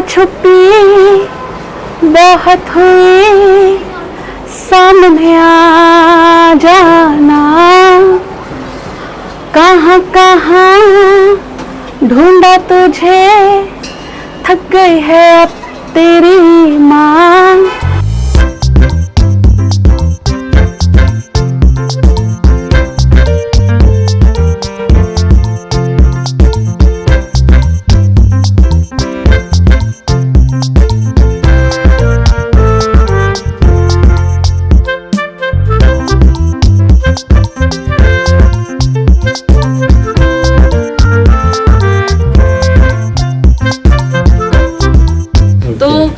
छुपी बहुत हुई, सामने आ जाना। कहाँ कहाँ ढूंढा तुझे, थक गई है अब तेरी माँ।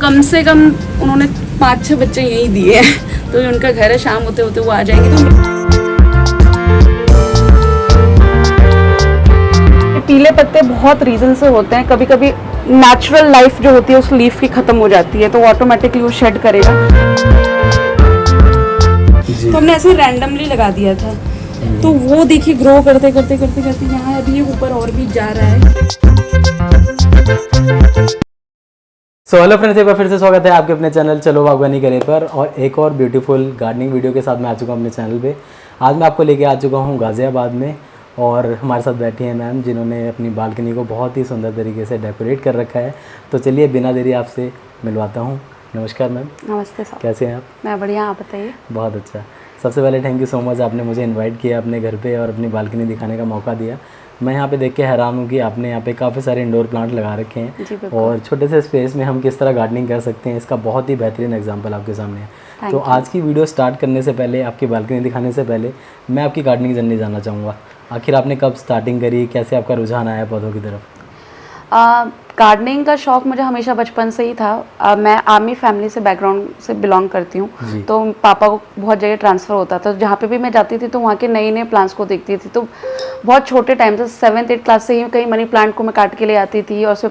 कम से कम उन्होंने 5-6 बच्चे यही दिए हैं, तो उनका घर है, शाम होते होते वो आ जाएंगे। तो पीले पत्ते बहुत रीजन से होते हैं। कभी कभी नेचुरल लाइफ जो होती है उस लीफ की खत्म हो जाती है, तो वो ऑटोमेटिकली वो शेड करेगा। तो हमने ऐसे रैंडमली लगा दिया था, तो वो देखिए ग्रो करते करते करते करते यहाँ अभी ऊपर और भी जा रहा है। सो हेलो फ्रेंड्स, एक बार फिर से स्वागत है आपके अपने चैनल चलो बागवानी करें पर, और एक और ब्यूटीफुल गार्डनिंग वीडियो के साथ मैं आ चुका हूँ अपने चैनल पे। आज मैं आपको लेके आ चुका हूँ गाज़ियाबाद में, और हमारे साथ बैठी हैं मैम जिन्होंने अपनी बालकनी को बहुत ही सुंदर तरीके से डेकोरेट कर रखा है। तो चलिए बिना देरी आपसे मिलवाता हूँ। नमस्कार मैम। नमस्ते सर। कैसे हैं आप? मैं बढ़िया, आप बताइए। बहुत अच्छा। सबसे पहले थैंक यू सो मच, आपने मुझे इन्वाइट किया अपने घर पे और अपनी बालकनी दिखाने का मौका दिया। मैं यहाँ पे देख के हैरान हूँ कि आपने यहाँ पे काफ़ी सारे इंडोर प्लांट लगा रखे हैं, और छोटे से स्पेस में हम किस तरह गार्डनिंग कर सकते हैं, इसका बहुत ही बेहतरीन एग्जांपल आपके सामने है। तो आज की वीडियो स्टार्ट करने से पहले, आपकी बालकनी दिखाने से पहले, मैं आपकी गार्डनिंग जर्नी जानना चाहूँगा। आखिर आपने कब स्टार्टिंग करी, कैसे आपका रुझान आया पौधों की तरफ? गार्डनिंग का शौक मुझे हमेशा बचपन से ही था। मैं आर्मी फैमिली से बैकग्राउंड से बिलोंग करती हूँ, तो पापा को बहुत जगह ट्रांसफ़र होता था। जहाँ पे भी मैं जाती थी तो वहाँ के नए नए प्लांट्स को देखती थी। तो बहुत छोटे टाइम से 7th-8th क्लास से ही कहीं मनी प्लांट को मैं काट के ले आती थी और उसे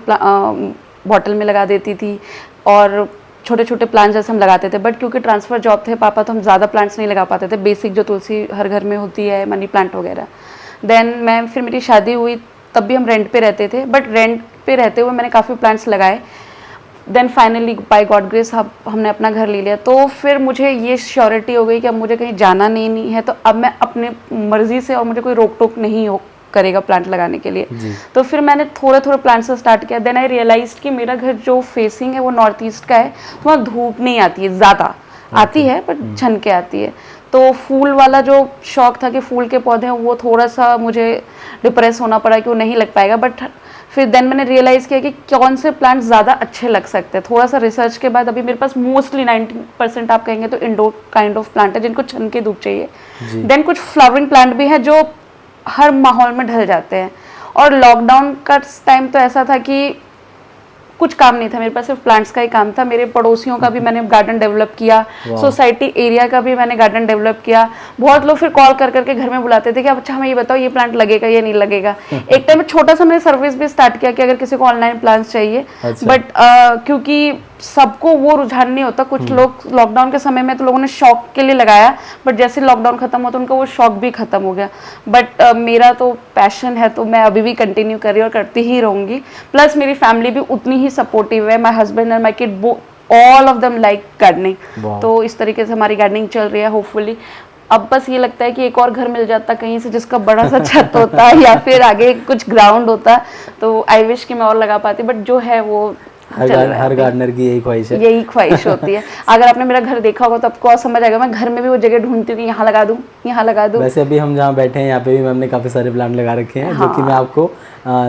बॉटल में लगा देती थी, और छोटे छोटे प्लांट्स जैसे हम लगाते थे। बट क्योंकि ट्रांसफ़र जॉब थे पापा, तो हम ज़्यादा प्लांट्स नहीं लगा पाते थे, बेसिक जो तुलसी हर घर में होती है, मनी प्लांट वगैरह। देन फिर मेरी शादी हुई, तब भी हम रेंट पे रहते थे, बट रेंट पे रहते हुए मैंने काफ़ी प्लांट्स लगाए। Then finally by God grace हमने अपना घर ले लिया। तो फिर मुझे ये श्योरिटी हो गई कि अब मुझे कहीं जाना नहीं है, तो अब मैं अपनी मर्ज़ी से, और मुझे कोई रोक टोक नहीं करेगा प्लांट लगाने के लिए। तो फिर मैंने थोड़े थोड़े प्लांट्स से स्टार्ट किया। देन आई रियलाइज कि मेरा घर जो फेसिंग है वो नॉर्थ ईस्ट का है, तो वहाँ धूप नहीं आती है, ज़्यादा आती है बट छन के आती है। तो फूल वाला जो शौक था कि फूल के पौधे हैं, वो थोड़ा सा मुझे डिप्रेस होना पड़ा कि वो नहीं लग पाएगा। बट फिर देन मैंने रियलाइज़ किया कि कौन से प्लांट ज़्यादा अच्छे लग सकते हैं। थोड़ा सा रिसर्च के बाद अभी मेरे पास मोस्टली 90% आप कहेंगे तो इंडोर काइंड ऑफ प्लांट है, जिनको छन के धूप चाहिए। देन कुछ फ्लावरिंग प्लांट भी हैं जो हर माहौल में ढल जाते हैं। और लॉकडाउन का टाइम तो ऐसा था कि कुछ काम नहीं था मेरे पास, सिर्फ प्लांट्स का ही काम था। मेरे पड़ोसियों का भी मैंने गार्डन डेवलप किया, सोसाइटी एरिया का भी मैंने गार्डन डेवलप किया। बहुत लोग फिर कॉल कर करके घर में बुलाते थे कि अब अच्छा हमें ये बताओ ये प्लांट लगेगा या नहीं लगेगा। एक टाइम में छोटा सा मैंने सर्विस भी स्टार्ट किया कि अगर किसी को ऑनलाइन प्लांट्स चाहिए। बट क्योंकि सबको वो रुझान नहीं होता, कुछ लोग लॉकडाउन के समय में तो लोगों ने शौक के लिए लगाया, बट जैसे लॉकडाउन खत्म हुआ तो उनका वो शौक भी खत्म हो गया। बट मेरा तो पैशन है, तो मैं अभी भी कंटिन्यू कर रही हूँ और करती ही रहूँगी। प्लस मेरी फैमिली भी उतनी ही सपोर्टिव है। My husband and my kid all of them like gardening. तो इस तरीके से हमारी गार्डनिंग चल रही है होपफुली। अब बस ये लगता है कि एक और घर मिल जाता कहीं से जिसका बड़ा सा छत होता या फिर आगे कुछ ग्राउंड होता, तो आई विश कि मैं और लगा पाती। बट जो है वो हर गार्डनर की यही ख्वाहिश है, यही ख्वाहिश होती है। अगर आपने मेरा घर देखा होगा तो आपको और समझ आएगा। मैं घर में भी वो जगह ढूंढती हूँ कि यहाँ लगा दूँ, यहाँ लगा दूँ। वैसे अभी हम जहाँ बैठे हैं यहाँ पे भी हमने काफ़ी सारे प्लांट लगा रखे हैं, जो कि मैं आपको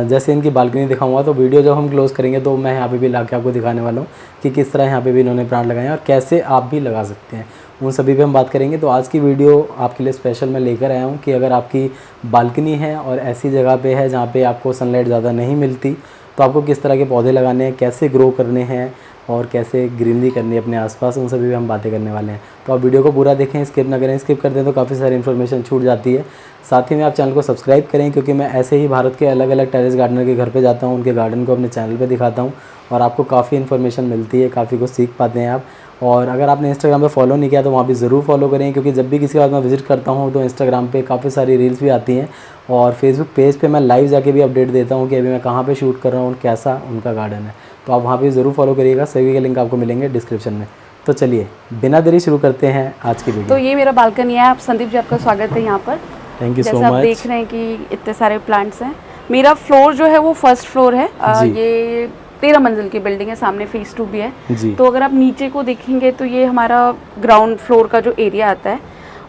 जैसे इनकी बालकनी दिखाऊंगा, तो वीडियो जब हम क्लोज करेंगे तो मैं यहाँ पे भी ला के आपको दिखाने वाला हूँ कि किस तरह यहाँ पे भी इन्होंने प्लांट लगाए हैं और कैसे आप भी लगा सकते हैं, उन सभी पे हम बात करेंगे। तो आज की वीडियो आपके लिए स्पेशल मैं लेकर आया हूँ कि अगर आपकी बालकनी है और ऐसी जगह पे है जहाँ पे आपको सनलाइट ज़्यादा नहीं मिलती, तो आपको किस तरह के पौधे लगाने हैं, कैसे ग्रो करने हैं और कैसे ग्रीनरी करनी है अपने आसपास, उन सभी पे हम बातें करने वाले हैं। तो आप वीडियो को पूरा देखें, स्किप ना करें। स्किप कर दें तो काफ़ी सारी इन्फॉर्मेशन छूट जाती है। साथ ही में आप चैनल को सब्सक्राइब करें, क्योंकि मैं ऐसे ही भारत के अलग अलग टेरेस गार्डनर के घर पे जाता हूँ, उनके गार्डन को अपने चैनल पे दिखाता हूँ, और आपको काफ़ी इन्फॉर्मेशन मिलती है, काफ़ी कुछ सीख पाते हैं आप। और अगर आपने इंस्टाग्राम पे फॉलो नहीं किया तो वहाँ भी ज़रूर फॉलो करें, क्योंकि जब भी किसी के बाद मैं विज़िट करता हूँ तो इंस्टाग्राम पे काफ़ी सारी रील्स भी आती हैं, और फेसबुक पेज पे मैं लाइव जाके भी अपडेट देता हूँ कि अभी मैं कहाँ पे शूट कर रहा हूँ और कैसा उनका गार्डन है। तो आप वहाँ पे ज़रूर फॉलो करिएगा, सभी के लिंक आपको मिलेंगे डिस्क्रिप्शन में। तो चलिए बिना देरी शुरू करते हैं आज की वीडियो। तो ये मेरा बालकनी है। आप संदीप जी, आपका स्वागत है यहाँ पर। थैंक यू सो जैसे आप मच। देख रहे हैं कि इतने सारे प्लांट्स हैं। मेरा फ्लोर जो है वो फर्स्ट फ्लोर है। जी। ये 13 मंजिल की बिल्डिंग है, सामने फेज 2 भी है जी। तो अगर आप नीचे को देखेंगे तो ये हमारा ग्राउंड फ्लोर का जो एरिया आता है,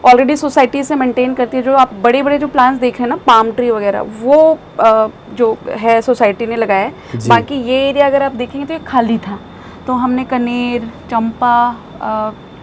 ऑलरेडी सोसाइटी से मेंटेन करती है। जो आप बड़े बड़े जो प्लांट्स देख रहे हैं ना, पाम ट्री वगैरह, वो जो है सोसाइटी ने लगाया है। बाकी ये एरिया अगर आप देखेंगे तो ये खाली था, तो हमने कनेर, चंपा,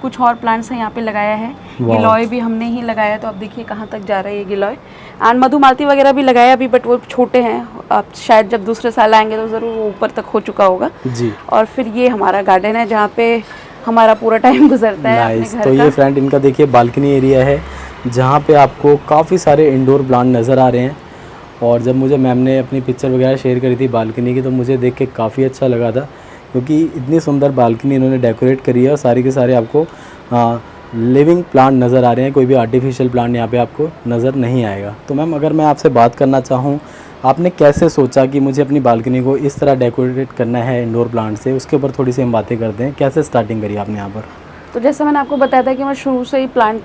कुछ और प्लांट्स हैं यहाँ पे लगाया है। गिलोय भी हमने ही लगाया, तो आप देखिए कहाँ तक जा रहा है ये गिलोय। एंड मधुमालती वगैरह भी लगाया अभी, बट वो छोटे हैं। आप शायद जब दूसरे साल आएंगे तो ज़रूर वो ऊपर तक हो चुका होगा जी। और फिर ये हमारा गार्डन है जहाँ पे हमारा पूरा टाइम गुजरता है अपने घर तो का। ये फ्रेंड इनका देखिए बालकनी एरिया है, जहाँ पे आपको काफ़ी सारे इंडोर प्लांट नज़र आ रहे हैं। और जब मुझे मैम ने अपनी पिक्चर वगैरह शेयर करी थी बालकनी की, तो मुझे देख के काफ़ी अच्छा लगा था, क्योंकि इतनी सुंदर बालकनी इन्होंने डेकोरेट करी है और सारे के सारे आपको लिविंग प्लांट नज़र आ रहे हैं। कोई भी आर्टिफिशियल प्लांट यहाँ पे आपको नज़र नहीं आएगा। तो मैम अगर मैं आपसे बात करना चाहूँ, आपने कैसे सोचा कि मुझे अपनी बालकनी को इस तरह डेकोरेट करना है इंडोर प्लांट से, उसके ऊपर थोड़ी सी हम बातें करते हैं। कैसे स्टार्टिंग करी आपने यहाँ पर? तो जैसे मैंने आपको बताया था कि मैं शुरू से ही प्लांट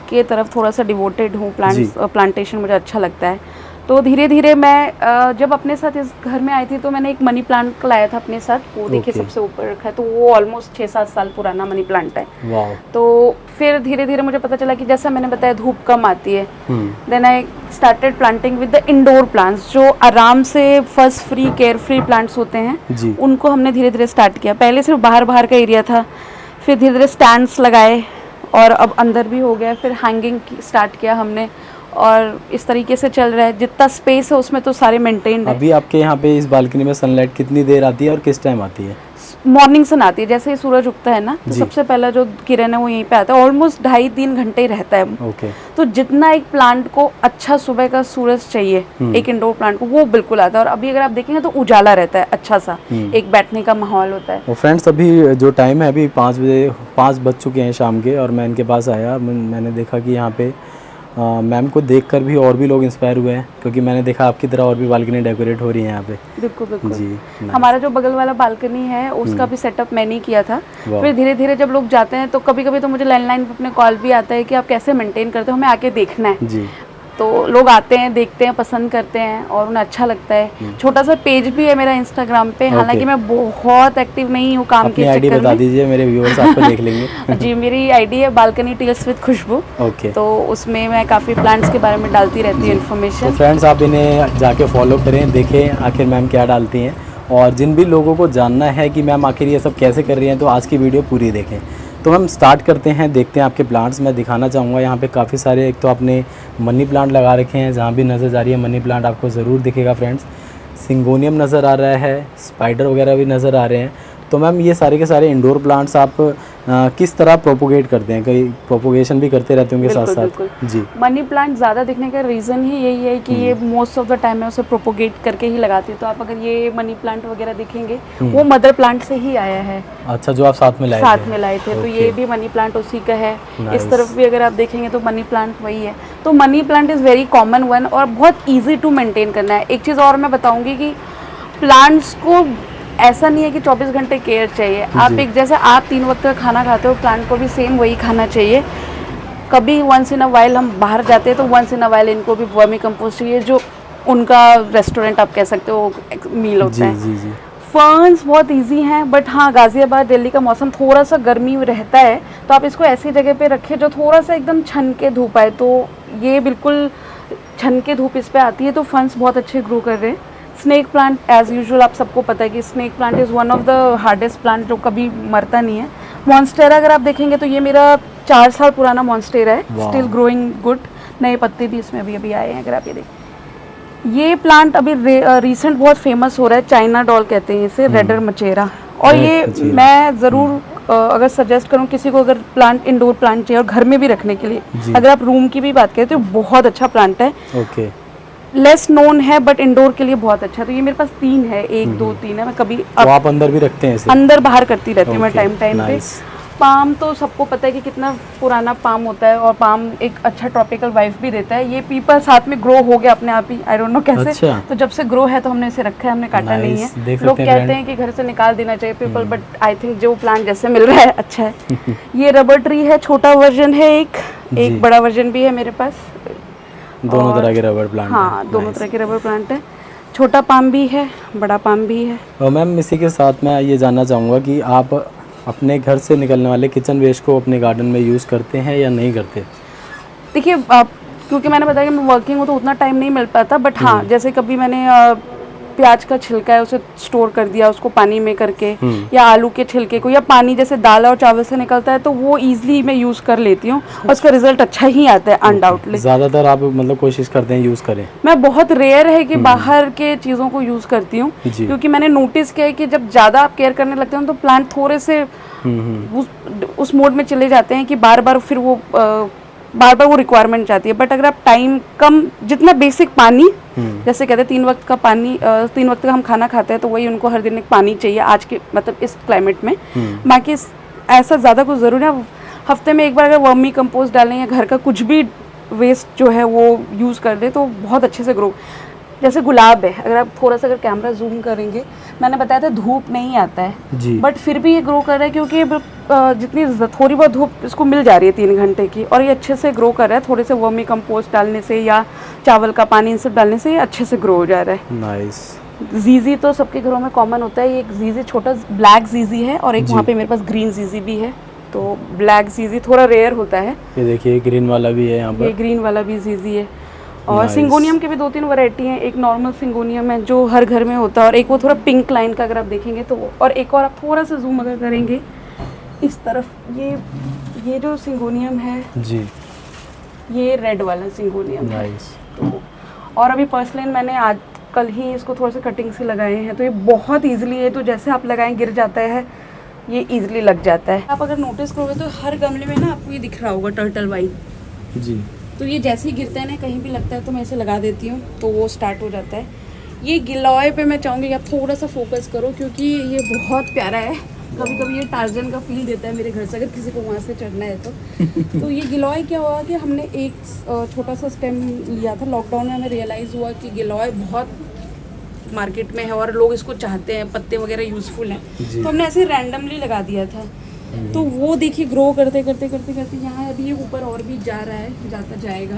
की तरफ थोड़ा सा डिवोटेड हूँ। प्लांटेशन मुझे अच्छा लगता है। तो धीरे धीरे मैं जब अपने साथ इस घर में आई थी तो मैंने एक मनी प्लांट लाया था अपने साथ। वो देखिए सबसे ऊपर रखा है, तो वो ऑलमोस्ट 6-7 साल पुराना मनी प्लांट है। वाह। तो फिर धीरे धीरे मुझे पता चला कि जैसा मैंने बताया धूप कम आती है, then I started planting with the indoor plants, जो आराम से first free care free plants होते हैं जी। उनको हमने धीरे धीरे स्टार्ट किया। पहले सिर्फ बाहर बाहर का एरिया था, फिर धीरे धीरे स्टैंड्स लगाए और अब अंदर भी हो गया। फिर हैंगिंग स्टार्ट किया हमने और इस तरीके से चल रहा है। जितना स्पेस है उसमें तो सारे मेंटेन्ड है। अभी आपके यहाँ पे इस बालकनी में सनलाइट कितनी देर आती है और किस टाइम आती है? मॉर्निंग सन आती है, जैसे ही सूरज उगता है ना, तो सबसे पहला जो किरण है वो यहीं पे आता है। ऑलमोस्ट 2.5-3 घंटे रहता है। ओके। तो जितना एक प्लांट को अच्छा सुबह का सूरज चाहिए, एक इंडोर प्लांट को, वो बिल्कुल आता है। और अभी अगर आप देखेंगे तो उजाला रहता है अच्छा सा, एक बैठने का माहौल होता है। और फ्रेंड्स अभी जो टाइम है अभी 5 बज चुके हैं शाम के, और मैं इनके पास आया, मैंने देखा कि यहाँ पे मैम को देखकर भी और भी लोग इंस्पायर हुए हैं, क्योंकि मैंने देखा आपकी तरह और भी बालकनी डेकोरेट हो रही है यहाँ पे। बिल्कुल बिल्कुल जी। हमारा जो बगल वाला बालकनी है उसका भी सेटअप मैंने ही किया था। फिर धीरे धीरे जब लोग जाते हैं तो कभी कभी तो मुझे लैंडलाइन पे अपने कॉल भी आता है कि आप कैसे मेंटेन करते हो, हमें आके देखना है। जी। तो लोग आते हैं, देखते हैं, पसंद करते हैं और उन्हें अच्छा लगता है। छोटा सा पेज भी है मेरा इंस्टाग्राम पे, हालांकि मैं बहुत एक्टिव नहीं हूँ काम के आईडी चक्कर बता में। दीजिए, मेरे व्यूअर्स आपको देख लेंगे। जी, मेरी आईडी है बालकनी टील्स विद खुशबू। ओके। तो उसमें मैं काफ़ी प्लांट्स के बारे में डालती रहती हूँ इन्फॉर्मेशन। तो फ्रेंड्स आप इन्हें जाके फॉलो करें, देखें आखिर मैम क्या डालती हैं। और जिन भी लोगों को जानना है कि मैम आखिर ये सब कैसे कर रही हैं, तो आज की वीडियो पूरी देखें। तो हम स्टार्ट करते हैं, देखते हैं आपके प्लांट्स। मैं दिखाना चाहूँगा यहाँ पे काफ़ी सारे, एक तो आपने मनी प्लांट लगा रखे हैं, जहाँ भी नज़र जा रही है मनी प्लांट आपको ज़रूर दिखेगा फ्रेंड्स। सिंगोनियम नज़र आ रहा है, स्पाइडर वगैरह भी नज़र आ रहे हैं। तो मैम ये सारे के सारे इंडोर प्लांट्स आप किस तरह प्रोपोगेट करते हैं? कई प्रोपोगेशन भी करते रहते होंगे साथ साथ? जी। मनी प्लांट ज़्यादा दिखने का रीज़न ही यही है कि ये मोस्ट ऑफ द टाइम मैं उसे प्रोपोगेट करके ही लगाती हूँ। तो आप अगर ये मनी प्लांट वगैरह देखेंगे, वो मदर प्लांट से ही आया है। अच्छा, जो आप साथ में लाए थे। तो ये भी मनी प्लांट उसी का है। इस तरफ भी अगर आप देखेंगे तो मनी प्लांट वही है। तो money plant is very common one और बहुत ईजी टू मेंटेन करना है। एक चीज़ और मैं बताऊँगी कि प्लांट्स को ऐसा नहीं है कि 24 घंटे केयर चाहिए। आप एक जैसे आप 3 वक्त का खाना खाते हो, प्लांट को भी सेम वही खाना चाहिए। कभी वंस इन अ वाइल हम बाहर जाते हैं तो वंस इन अ वाइल इनको भी वर्मी कंपोस्ट चाहिए, जो उनका रेस्टोरेंट आप कह सकते हो मील होता है। जी जी। फर्न्स बहुत इजी हैं, बट हाँ गाज़ियाबाद दिल्ली का मौसम थोड़ा सा गर्मी रहता है, तो आप इसको ऐसी जगह पे रखें जो थोड़ा सा एकदम छन के धूप आए। तो ये बिल्कुल छन के धूप इस पे आती है, तो फर्न्स बहुत अच्छे ग्रो कर रहे हैं। स्नेक प्लांट एज यूजुअल आप सबको पता है कि snake plant is one of the hardest plant, जो कभी मरता नहीं है। मॉन्स्टेरा अगर आप देखेंगे तो ये मेरा 4 साल पुराना मॉन्स्टेरा है, स्टिल ग्रोइंग गुड। नए पत्ते भी इसमें अभी आए हैं, अगर आप ये देखें। ये प्लांट अभी रिसेंट बहुत फेमस हो रहा है, चाइना डॉल कहते हैं इसे, रेडर मचेरा। और ये मैं ज़रूर अगर सजेस्ट करूँ किसी को, अगर प्लांट इंडोर प्लांट चाहिए और घर में भी रखने के लिए, अगर आप रूम की भी बात करें तो बहुत अच्छा प्लांट है। ओके। लेस नोन है बट इंडोर के लिए बहुत अच्छा। तो ये मेरे पास 3 है, 1 2 3 है। मैं कभी तो आप अंदर भी रखते हैं इसे? अंदर बाहर करती रहती हूँ मैं टाइम पे। पाम तो सबको पता है कि कितना पुराना पाम होता है, और पाम एक अच्छा ट्रॉपिकल वाइफ भी देता है। ये पीपल साथ में ग्रो हो गया अपने आप ही, आई डोंट नो कैसे। अच्छा। तो जब से ग्रो है तो हमने इसे रखा है, हमने काटा नहीं Nice, है। देख लोग सकते हैं कहते हैं कि घर से निकाल देना चाहिए पीपल, बट आई थिंक जो प्लांट जैसे मिल रहा है अच्छा है। ये रबर ट्री है, छोटा वर्जन है, एक बड़ा वर्जन भी है मेरे पास। दोनों तरह के रबर प्लांट हाँ, दोनों तरह के रबर प्लांट है। छोटा पाम भी है, बड़ा पाम भी है। और मैम इसी के साथ मैं ये जानना चाहूँगा कि आप अपने घर से निकलने वाले किचन वेस्ट को अपने गार्डन में यूज़ करते हैं या नहीं करते? देखिए, क्योंकि मैंने बताया कि मैं वर्किंग हूँ तो उतना टाइम नहीं मिल पाता, बट हाँ, जैसे कभी मैंने प्याज का छिलका है उसे स्टोर कर दिया, उसको पानी में करके, या आलू के छिलके को, या पानी जैसे दाल और चावल से निकलता है तो वो ईजिली मैं यूज़ कर लेती हूँ, और उसका रिजल्ट अच्छा ही आता है अनडाउटली। ज़्यादातर आप मतलब कोशिश करते हैं यूज़ करें? मैं बहुत रेयर है कि बाहर के चीज़ों को यूज़ करती हूँ, जी। क्योंकि मैंने नोटिस किया है कि जब ज़्यादा आप केयर करने लगते हैं तो प्लांट थोड़े से उस मोड में चले जाते हैं कि बार बार वो रिक्वायरमेंट चाहती है। बट अगर आप टाइम कम, जितना बेसिक पानी, जैसे कहते हैं 3 वक्त का पानी, 3 वक्त का हम खाना खाते हैं तो वही उनको हर दिन एक पानी चाहिए आज के मतलब इस क्लाइमेट में। बाकी ऐसा ज़्यादा कुछ ज़रूरी है, हफ्ते में एक बार अगर वर्मी कंपोस्ट डालें या घर का कुछ भी वेस्ट जो है वो यूज़ कर दें तो बहुत अच्छे से ग्रो। जैसे गुलाब है, अगर आप थोड़ा सा अगर कैमरा जूम करेंगे, मैंने बताया था धूप नहीं आता है जी। बट फिर भी ये ग्रो कर रहा है, क्योंकि जितनी थोड़ी बहुत धूप इसको मिल जा रही है 3 घंटे की, और ये अच्छे से ग्रो कर रहा है। थोड़े से वर्मी कंपोस्ट डालने से या चावल का पानी इन सब डालने से ये अच्छे से ग्रो हो जा रहा है। नाइस। जीजी तो सबके घरों में कॉमन होता है। ये एक जीजी छोटा ब्लैक जीजी है, और एक वहाँ पे मेरे पास ग्रीन जीजी भी है। तो ब्लैक जीजी थोड़ा रेयर होता है। ये देखिए ग्रीन वाला भी है यहाँ पर। ये ग्रीन वाला भी जीजी है। और सिंगोनियम के भी 2-3 वैरायटी हैं। एक नॉर्मल सिंगोनियम है जो हर घर में होता है, और एक वो थोड़ा पिंक लाइन का अगर आप देखेंगे तो वो, और एक और आप थोड़ा सा जूम अगर करेंगे इस तरफ, ये जो सिंगोनियम है जी, ये रेड वाला सिंगोनियम है। नाइस। तो और अभी पर्सनली मैंने आज कल ही इसको थोड़ा सा कटिंग से लगाए हैं, तो ये बहुत ईजिली है, तो जैसे आप लगाएं गिर जाता है, ये ईजिली लग जाता है। आप अगर नोटिस करोगे तो हर गमले में ना आपको ये दिख रहा होगा टर्टल वाइन जी। तो ये जैसे ही गिरता है ना, कहीं भी लगता है तो मैं इसे लगा देती हूँ तो वो स्टार्ट हो जाता है। ये गिलॉय पे मैं चाहूँगी कि आप थोड़ा सा फोकस करो, क्योंकि ये बहुत प्यारा है। कभी कभी ये टार्जन का फील देता है मेरे घर से, अगर किसी को वहाँ से चढ़ना है तो ये गिलॉय क्या हुआ कि हमने एक छोटा सा स्टेम लिया था लॉकडाउन में, हमें रियलाइज़ हुआ कि गिलॉय बहुत मार्केट में है और लोग इसको चाहते हैं, पत्ते वगैरह यूज़फुल हैं, तो हमने ऐसे रैंडमली लगा दिया था। तो वो देखिए ग्रो करते करते करते करते यहाँ अभी ये ऊपर और भी जा रहा है, जाता जाएगा।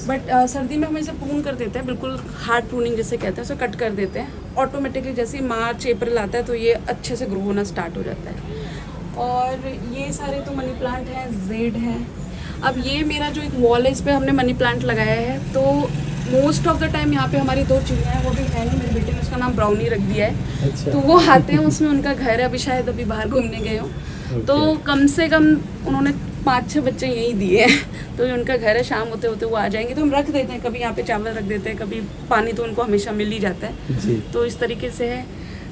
बट सर्दी में हम इसे प्रून कर देते हैं, बिल्कुल हार्ड प्रूनिंग जिसे कहते हैं, उसे कट कर देते हैं। ऑटोमेटिकली जैसे मार्च अप्रैल आता है तो ये अच्छे से ग्रो होना स्टार्ट हो जाता है। और ये सारे तो मनी प्लांट हैं, जेड है। अब ये मेरा जो एक वॉल है, इस पर हमने मनी प्लांट लगाया है, तो मोस्ट ऑफ द टाइम यहाँ पे हमारी 2 चिड़ियाँ हैं, वो भी है नहीं, मेरे बेटे ने उसका नाम ब्राउनी रख दिया है। अच्छा। तो वो आते हैं, उसमें उनका घर है, अभी शायद अभी बाहर घूमने गए हो। तो कम से कम उन्होंने 5-6 बच्चे यहीं दिए हैं, तो ये उनका घर है, शाम होते होते वो आ जाएंगे, तो हम रख देते हैं, कभी यहाँ पे चावल रख देते हैं, कभी पानी तो उनको हमेशा मिल ही जाता है। तो इस तरीके से है।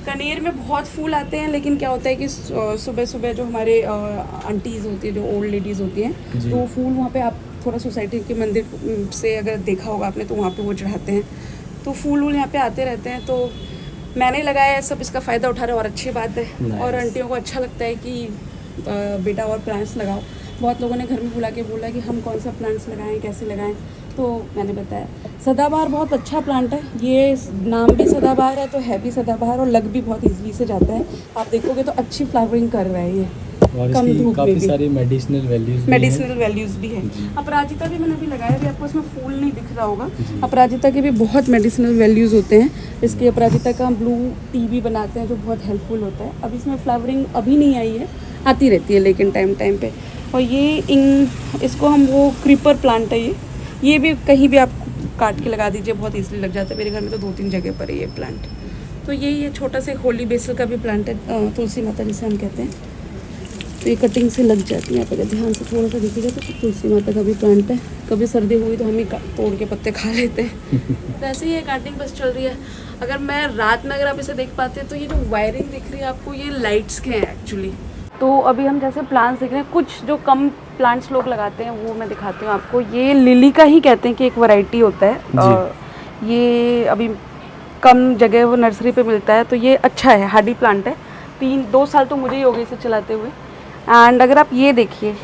कनेर में बहुत फूल आते हैं, लेकिन क्या होता है कि सुबह सुबह जो हमारे आंटीज़ होती है, जो ओल्ड लेडीज़ होती हैं, तो वो फूल वहाँ पे आप थोड़ा सोसाइटी के मंदिर से अगर देखा होगा आपने तो वहाँ पे वो चढ़ाते हैं, तो फूल वूल यहाँ पे आते रहते हैं। तो मैंने लगाया है, सब इसका फ़ायदा उठा रहे हैं और अच्छी बात है। और आंटियों को अच्छा लगता है कि बेटा और प्लांट्स लगाओ। बहुत लोगों ने घर में बुला के बोला कि हम कौन सा प्लांट्स लगाएं, कैसे लगाएं, तो मैंने बताया सदाबहार बहुत अच्छा प्लांट है। ये नाम भी सदाबहार है तो है भी सदाबहार, और लग भी बहुत ईजिली से जाता है। आप देखोगे तो अच्छी फ्लावरिंग कर रहा है ये, और कम धूप में भी। सारी मेडिसिनल वैल्यूज़ भी है। अपराजिता भी मैंने अभी लगाया, भी आपको इसमें फूल नहीं दिख रहा होगा। अपराजिता के भी बहुत मेडिसिनल वैल्यूज़ होते हैं। इसकी अपराजिता का हम ब्लू टी भी बनाते हैं जो बहुत हेल्पफुल होता है। अब इसमें फ्लावरिंग अभी नहीं आई है, आती रहती है लेकिन टाइम पे। और ये इसको हम वो क्रीपर प्लांट है, ये भी कहीं भी आप काट के लगा दीजिए, बहुत ईजिली लग जाता है। मेरे घर में तो 2-3 जगह पर है ये प्लांट। तो यही है, छोटा सा होली बेसल का भी प्लांट है, तुलसी माता जिसे हम कहते हैं। तो ये कटिंग से लग जाती है, आप अगर ध्यान से थोड़ा सा देखिएगा तो तुलसी माता का भी प्लांट है। कभी सर्दी हुई तो हम ही तोड़ के पत्ते खा लेते हैं। तो ऐसे ही ये गार्डनिंग बस चल रही है। अगर मैं रात में अगर आप इसे देख पाते हैं तो ये जो वायरिंग दिख रही है आपको, ये लाइट्स के हैं एक्चुअली। तो अभी हम जैसे प्लांट्स देख रहे हैं, कुछ जो कम प्लांट्स लोग लगाते हैं वो मैं दिखाती हूँ आपको। ये लिली का ही कहते हैं कि एक वैरायटी होता है, ये अभी कम जगह वो नर्सरी पे मिलता है, तो ये अच्छा है, हार्डी प्लांट है। 2 साल तो मुझे ही हो गए इसे चलाते हुए। एंड अगर आप ये देखिए,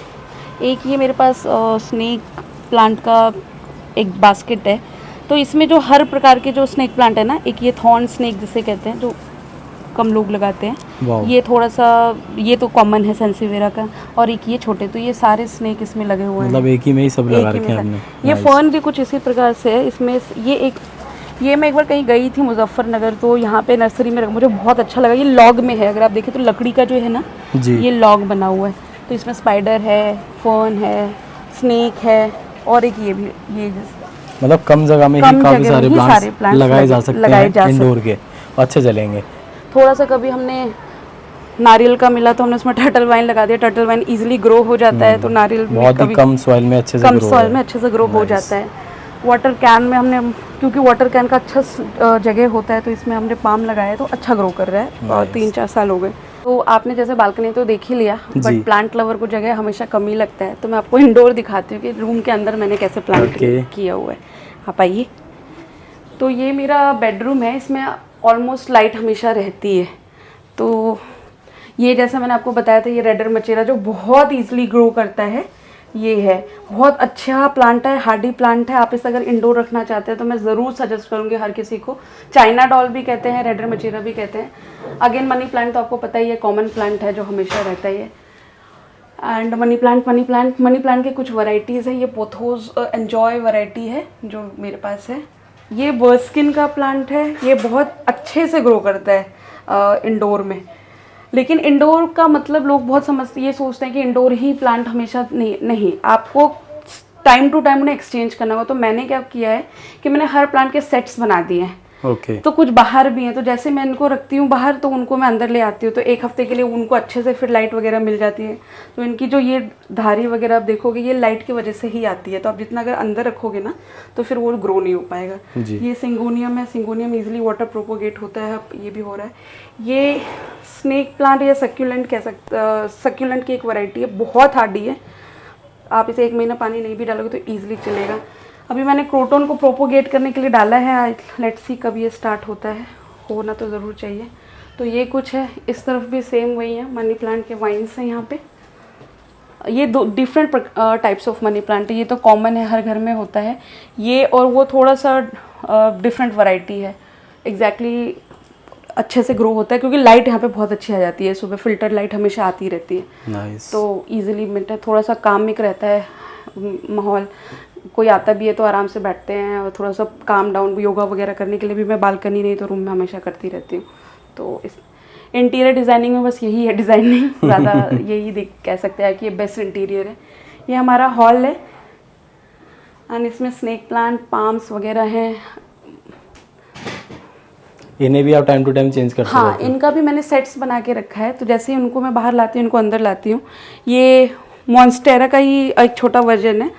एक ये मेरे पास स्नेक प्लांट का एक बास्केट है, तो इसमें जो हर प्रकार के जो स्नेक प्लांट है ना, एक ये थॉर्न स्नेक जिसे कहते हैं जो कम लोग लगाते हैं, वाह। ये थोड़ा सा, ये तो कॉमन है सेंसिवेरा का, और एक ये छोटे, तो ये सारे स्नेक इसमें लगे हुए हैं, मतलब एक ही में ही सब लगा एक ही रखे हैं में आपने। ये फर्न भी कुछ इसी प्रकार से है इसमें। ये मैं एक बार कहीं गई थी मुजफ्फरनगर, तो यहाँ पे नर्सरी में मुझे बहुत अच्छा लगा। ये लॉग में है, अगर आप देखें तो लकड़ी का जो है ना जी। ये लॉग बना हुआ है, तो इसमें स्पाइडर है, फर्न है, स्नेक है, और एक ये भी, ये मतलब कम जगह में ही काफी सारे प्लांट्स लगाए जा सकते हैं इंडोर के, अच्छे चलेंगे। थोड़ा सा कभी हमने नारियल का मिला तो हमने उसमें टर्टल वाइन लगा दिया। टर्टल वाइन इजीली ग्रो हो जाता है, तो नारियल बहुत ही कम सॉइल में अच्छे से ग्रो हो जाता है। वाटर कैन में हमने, क्योंकि वाटर कैन का अच्छा जगह होता है, तो इसमें हमने पाम लगाया, तो अच्छा ग्रो कर रहा है, और 3-4 साल हो गए। तो आपने जैसे बालकनी तो देख ही लिया, बट प्लांट लवर को जगह हमेशा कम ही लगता है, तो मैं आपको इंडोर दिखाती हूँ कि रूम के अंदर मैंने कैसे प्लांट किया हुआ है। आप आइए। तो ये मेरा बेडरूम है, इसमें ऑलमोस्ट लाइट हमेशा रहती है। तो ये जैसा मैंने आपको बताया था, ये रेडर मचेरा जो बहुत ईजिली ग्रो करता है, ये है बहुत अच्छा प्लांट है, हार्डी प्लांट है। आप इसे अगर इंडोर रखना चाहते हैं तो मैं ज़रूर सजेस्ट करूँगी हर किसी को। चाइना डॉल भी कहते हैं, रेडर मचेरा भी कहते हैं। अगेन मनी प्लांट तो आपको पता ही है, कॉमन प्लांट है जो हमेशा रहता ही है। एंड मनी प्लांट के कुछ वैरायटीज़ है। ये पोथोस एन्जॉय वैरायटी है जो मेरे पास है। ये बर्स्किन का प्लांट है, ये बहुत अच्छे से ग्रो करता है इंडोर में। लेकिन इंडोर का मतलब लोग बहुत समझते, ये सोचते हैं कि इंडोर ही प्लांट हमेशा नहीं, आपको टाइम टू टाइम उन्हें एक्सचेंज करना होगा। तो मैंने क्या किया है कि मैंने हर प्लांट के सेट्स बना दिए हैं। तो कुछ बाहर भी हैं, तो जैसे मैं इनको रखती हूँ बाहर, तो उनको मैं अंदर ले आती हूँ, तो एक हफ्ते के लिए उनको अच्छे से फिर लाइट वगैरह मिल जाती है। तो इनकी जो ये धारी वगैरह आप देखोगे, ये लाइट की वजह से ही आती है। तो आप जितना अगर अंदर रखोगे ना, तो फिर वो ग्रो नहीं हो पाएगा। ये सिंगोनियम है, सिंगोनियम ईजिली वाटर प्रोपोगेट होता है, ये भी हो रहा है। ये स्नेक प्लांट या सक्यूलेंट कह सकते, सक्यूलेंट की एक वैरायटी है, बहुत हार्डी है। आप इसे 1 महीना पानी नहीं भी डालोगे तो ईजिली चलेगा। अभी मैंने क्रोटोन को प्रोपोगेट करने के लिए डाला है, लेट्स सी कब ये स्टार्ट होता है, होना तो ज़रूर चाहिए। तो ये कुछ है, इस तरफ भी सेम वही है, मनी प्लांट के वाइन्स हैं यहाँ पे। ये 2 different types of money plant है। ये तो कॉमन है, हर घर में होता है ये, और वो थोड़ा सा डिफरेंट वैरायटी है। एग्जैक्टली अच्छे से ग्रो होता है क्योंकि लाइट यहाँ पे बहुत अच्छी आ जाती है, सुबह फिल्टर लाइट हमेशा आती रहती है। तो ईजिली मिलता है, थोड़ा सा कामिक रहता है माहौल। कोई आता भी है तो आराम से बैठते हैं, और थोड़ा सा काम डाउन योगा वगैरह करने के लिए भी मैं बालकनी नहीं तो रूम में हमेशा करती रहती हूँ। तो इस इंटीरियर डिज़ाइनिंग में बस यही है, डिज़ाइनिंग ज़्यादा यही कह सकते हैं कि ये बेस्ट इंटीरियर है। ये हमारा हॉल है, एंड इसमें स्नेक प्लांट, पाम्स वगैरह हैं। इन्हें भी आप टाइम टू टाइम चेंज करते हाँ, इनका भी मैंने सेट्स बना के रखा है, तो जैसे ही उनको मैं बाहर लाती हूँ, इनको अंदर लाती हूँ। ये मॉन्स्टेरा का ही एक छोटा वर्जन है,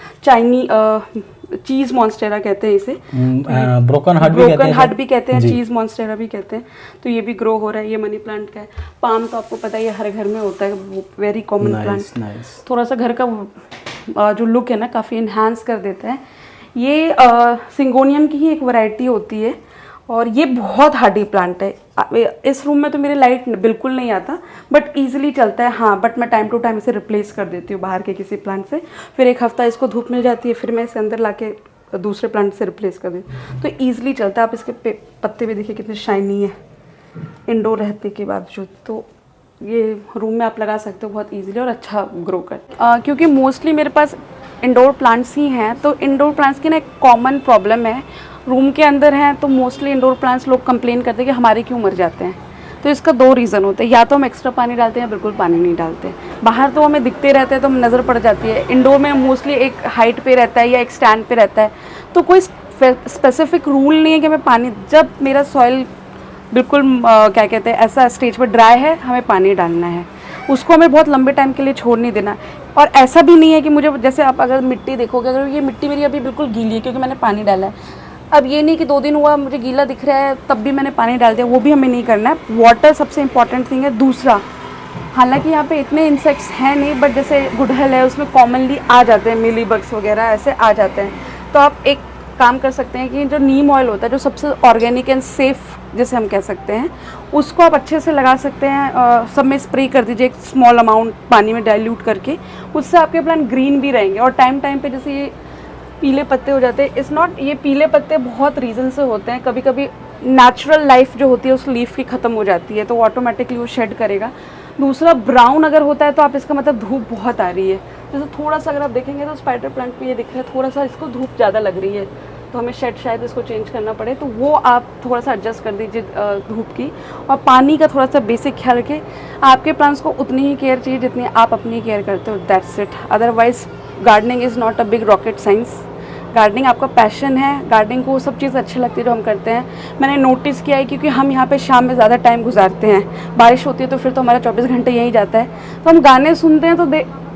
चीज़ मॉन्स्टेरा कहते हैं इसे, ब्रोकन हार्ट भी कहते हैं, चीज़ मॉन्स्टेरा भी कहते हैं। तो ये भी ग्रो हो रहा है, ये मनी प्लांट का है। पाम तो आपको पता ही है, हर घर में होता है, वो वेरी कॉमन प्लांट। थोड़ा सा घर का जो लुक है ना, काफ़ी इन्हांस कर देता है। ये सिंगोनियम की ही एक वैरायटी होती है, और ये बहुत हार्डी प्लांट है। इस रूम में तो मेरे लाइट बिल्कुल नहीं आता, बट ईजिली चलता है। हाँ, बट मैं टाइम टू टाइम इसे रिप्लेस कर देती हूँ बाहर के किसी प्लांट से। फिर 1 हफ्ता इसको धूप मिल जाती है, फिर मैं इसे अंदर लाके दूसरे प्लांट से रिप्लेस कर देती हूँ। तो ईजिली चलता है। आप इसके पत्ते भी देखिए कितने शाइनी है इंडोर रहने के बावजूद। तो ये रूम में आप लगा सकते हो बहुत ईजिली, और अच्छा ग्रो कर। क्योंकि मोस्टली मेरे पास इंडोर प्लांट्स ही हैं, तो इंडोर प्लांट्स की ना एक कॉमन प्रॉब्लम है, रूम के अंदर हैं तो मोस्टली इंडोर प्लांट्स लोग कंप्लेन करते हैं कि हमारे क्यों मर जाते हैं। तो इसका 2 रीज़न होते हैं, या तो हम एक्स्ट्रा पानी डालते हैं या बिल्कुल पानी नहीं डालते। बाहर तो हमें दिखते रहते हैं तो हमें नज़र पड़ जाती है, इंडोर में मोस्टली एक हाइट पे रहता है या एक स्टैंड पे रहता है, तो कोई स्पेसिफिक रूल नहीं है कि हमें पानी, जब मेरा सॉइल बिल्कुल क्या कहते हैं ऐसा स्टेज पर ड्राई है, हमें पानी डालना है, उसको हमें बहुत लंबे टाइम के लिए छोड़ नहीं देना। और ऐसा भी नहीं है कि मुझे, जैसे आप अगर मिट्टी देखोगे, अगर ये मिट्टी मेरी अभी बिल्कुल गीली है क्योंकि मैंने पानी डाला है, अब ये नहीं कि 2 दिन हुआ मुझे गीला दिख रहा है तब भी मैंने पानी डाल दिया, वो भी हमें नहीं करना है। वाटर सबसे इंपॉर्टेंट थिंग है। दूसरा, हालांकि यहाँ पे इतने इंसेक्ट्स हैं नहीं, बट जैसे गुड़हल है उसमें कॉमनली आ जाते हैं, मिली बग्स वगैरह ऐसे आ जाते हैं। तो आप एक काम कर सकते हैं कि जो नीम ऑयल होता है, जो सबसे ऑर्गेनिक एंड सेफ़ जैसे हम कह सकते हैं, उसको आप अच्छे से लगा सकते हैं। सब में स्प्रे कर दीजिए एक स्मॉल अमाउंट पानी में डाइल्यूट करके, उससे आपके प्लांट ग्रीन भी रहेंगे। और टाइम टाइम पे जैसे ये पीले पत्ते हो जाते हैं, इट्स नॉट, ये पीले पत्ते बहुत रीज़न से होते हैं। कभी कभी नेचुरल लाइफ जो होती है उस लीफ की ख़त्म हो जाती है, तो ऑटोमेटिकली वो शेड करेगा। दूसरा, ब्राउन अगर होता है तो आप इसका मतलब धूप बहुत आ रही है। जैसे थोड़ा सा अगर आप देखेंगे तो स्पाइडर प्लांट पे ये दिख रहा है थोड़ा सा इसको धूप ज़्यादा लग रही है, तो हमें शेड शायद इसको चेंज करना पड़े, तो वो आप थोड़ा सा एडजस्ट कर दीजिए धूप की। और पानी का थोड़ा सा बेसिक ख्याल रखें। आपके प्लांट्स को उतनी ही केयर चाहिए जितनी आप अपनी केयर करते हो, that's it. Otherwise gardening is not a big rocket science. Gardening आपका पैशन है, गार्डनिंग को सब चीज़ अच्छी लगती है जो हम करते हैं। मैंने नोटिस किया है क्योंकि हम यहाँ पे शाम में ज़्यादा टाइम गुजारते हैं, बारिश होती है तो फिर तो हमारा 24 घंटे यहीं जाता है, तो हम गाने सुनते हैं तो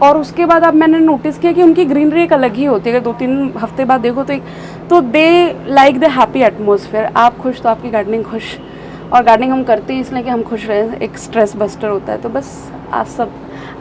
और उसके बाद अब मैंने नोटिस किया कि उनकी ग्रीनरी एक अलग ही होती है। अगर 2-3 हफ्ते बाद देखो तो they like the happy atmosphere. आप खुश तो आपकी गार्डनिंग खुश। और गार्डनिंग हम करते हैं इसलिए कि हम खुश रहें, एक स्ट्रेस बस्टर होता है। तो बस आप सब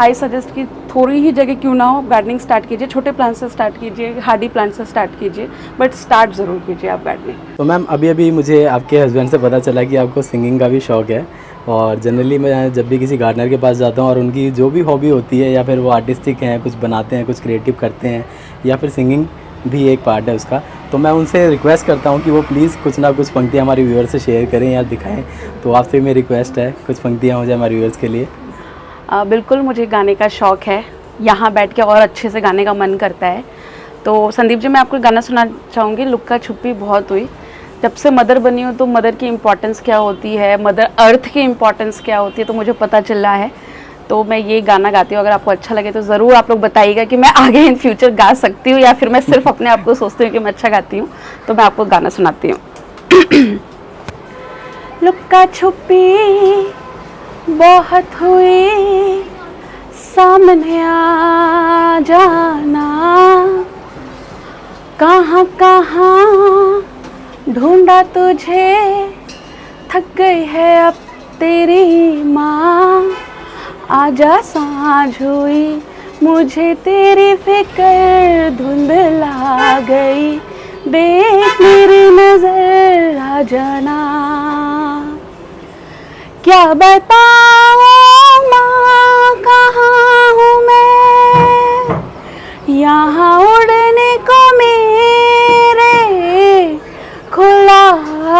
आई सजेस्ट कि थोड़ी ही जगह क्यों ना हो, गार्डनिंग स्टार्ट कीजिए। छोटे प्लांट से स्टार्ट कीजिए, हार्डी प्लांट से स्टार्ट कीजिए, बट स्टार्ट ज़रूर कीजिए आप गार्डनिंग। तो मैम अभी मुझे आपके हस्बैंड से पता चला कि आपको सिंगिंग का भी शौक़ है। और जनरली मैं जब भी किसी गार्डनर के पास जाता हूँ और उनकी जो भी हॉबी होती है, या फिर वो आर्टिस्टिक हैं, कुछ बनाते हैं, कुछ क्रिएटिव करते हैं, या फिर सिंगिंग भी एक पार्ट है उसका, तो मैं उनसे रिक्वेस्ट करता हूँ कि वो प्लीज़ कुछ ना कुछ पंक्तियाँ हमारे व्यूअर्स से शेयर करें या दिखाएं। तो आपसे मेरी रिक्वेस्ट है कुछ पंक्तियाँ हो जाए हमारे व्यूअर्स के लिए। बिल्कुल, मुझे गाने का शौक़ है, यहाँ बैठ के और अच्छे से गाने का मन करता है। तो संदीप जी, मैं आपको गाना सुनाना चाहूँगी। लुक्का छुपी बहुत हुई। जब से मदर बनी हूँ तो मदर की इम्पोर्टेंस क्या होती है, मदर अर्थ की इम्पोर्टेंस क्या होती है, तो मुझे पता चल रहा है। तो मैं ये गाना गाती हूँ। अगर आपको अच्छा लगे तो ज़रूर आप लोग बताइएगा कि मैं आगे इन फ्यूचर गा सकती हूँ या फिर मैं सिर्फ अपने आप को सोचती हूँ कि मैं अच्छा गाती हूँ। तो मैं आपको गाना सुनाती हूँ। लुक्का छुपी बहुत हुई, सामने आ जाना, कहाँ कहाँ ढूंढा तुझे, थक गई है अब तेरी माँ। आजा साँझ हुई, मुझे तेरी फिक्र धुंधला गई, देख मेरी नजर आ जाना। क्या बताऊँ माँ कहाँ हूँ मैं, यहाँ उड़ने को मेरे खुला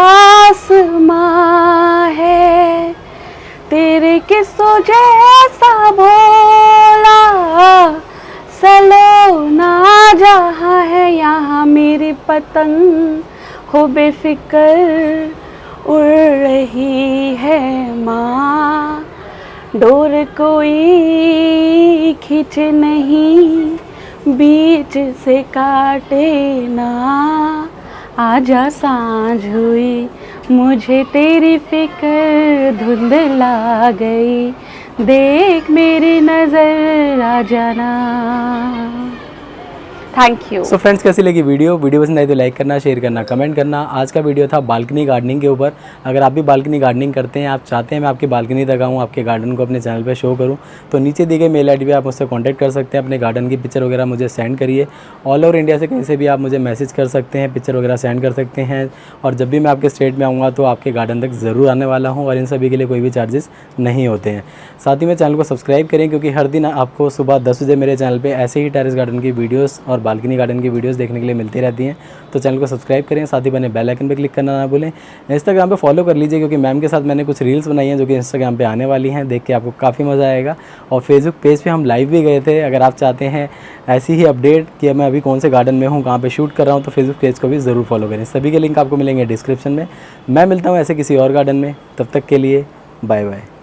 आसमां है। तेरे किस्सों जैसा भोला सलोना जहाँ है, यहाँ मेरी पतंग हो बेफिक्र उड़ रही है माँ। डोर कोई खींचे नहीं, बीच से काटे ना। आजा साँझ हुई, मुझे तेरी फिक्र धुंधला गई, देख मेरी नज़र आ जाना। Thank you. सो फ्रेंड्स, कैसी लगी वीडियो पसंद आई तो लाइक करना, शेयर करना, कमेंट करना। आज का वीडियो था बालकनी गार्डनिंग के ऊपर। अगर आप भी बालकनी गार्डनिंग करते हैं, आप चाहते हैं मैं आपकी बालकनी तक आऊँ, आपके गार्डन को अपने चैनल पे शो करूँ, तो नीचे दी गई मेल आईडी पे आप मुझसे कांटेक्ट कर सकते हैं। अपने गार्डन की पिक्चर वगैरह मुझे सेंड करिए। ऑल ओवर इंडिया से कहीं से भी आप मुझे मैसेज कर सकते हैं, पिक्चर वगैरह सेंड कर सकते हैं। और जब भी मैं आपके स्टेट में आऊँगा तो आपके गार्डन तक ज़रूर आने वाला हूँ, और इन सभी के लिए कोई भी चार्जेस नहीं होते हैं। साथ ही में चैनल को सब्सक्राइब करें, क्योंकि हर दिन आपको सुबह 10 बजे मेरे चैनल पर ऐसे ही टेरेस गार्डन की वीडियोज़ और बालकनी गार्डन की वीडियोस देखने के लिए मिलती रहती हैं। तो चैनल को सब्सक्राइब करें, साथ ही बने बेल आइकन पे क्लिक करना ना भूलें। इंस्टाग्राम पे फॉलो कर लीजिए, क्योंकि मैम के साथ मैंने कुछ रील्स बनाई हैं जो कि इंस्टाग्राम पे आने वाली हैं, देख के आपको काफ़ी मज़ा आएगा। और फेसबुक पेज पे हम लाइव भी गए थे। अगर आप चाहते हैं ऐसी ही अपडेट कि मैं अभी कौन से गार्डन में हूँ, कहाँ पर शूट कर रहा हूँ, तो फेसबुक पेज को भी ज़रूर फॉलो करें। सभी के लिंक आपको मिलेंगे डिस्क्रिप्शन में। मैं मिलता हूँ ऐसे किसी और गार्डन में, तब तक के लिए बाय बाय।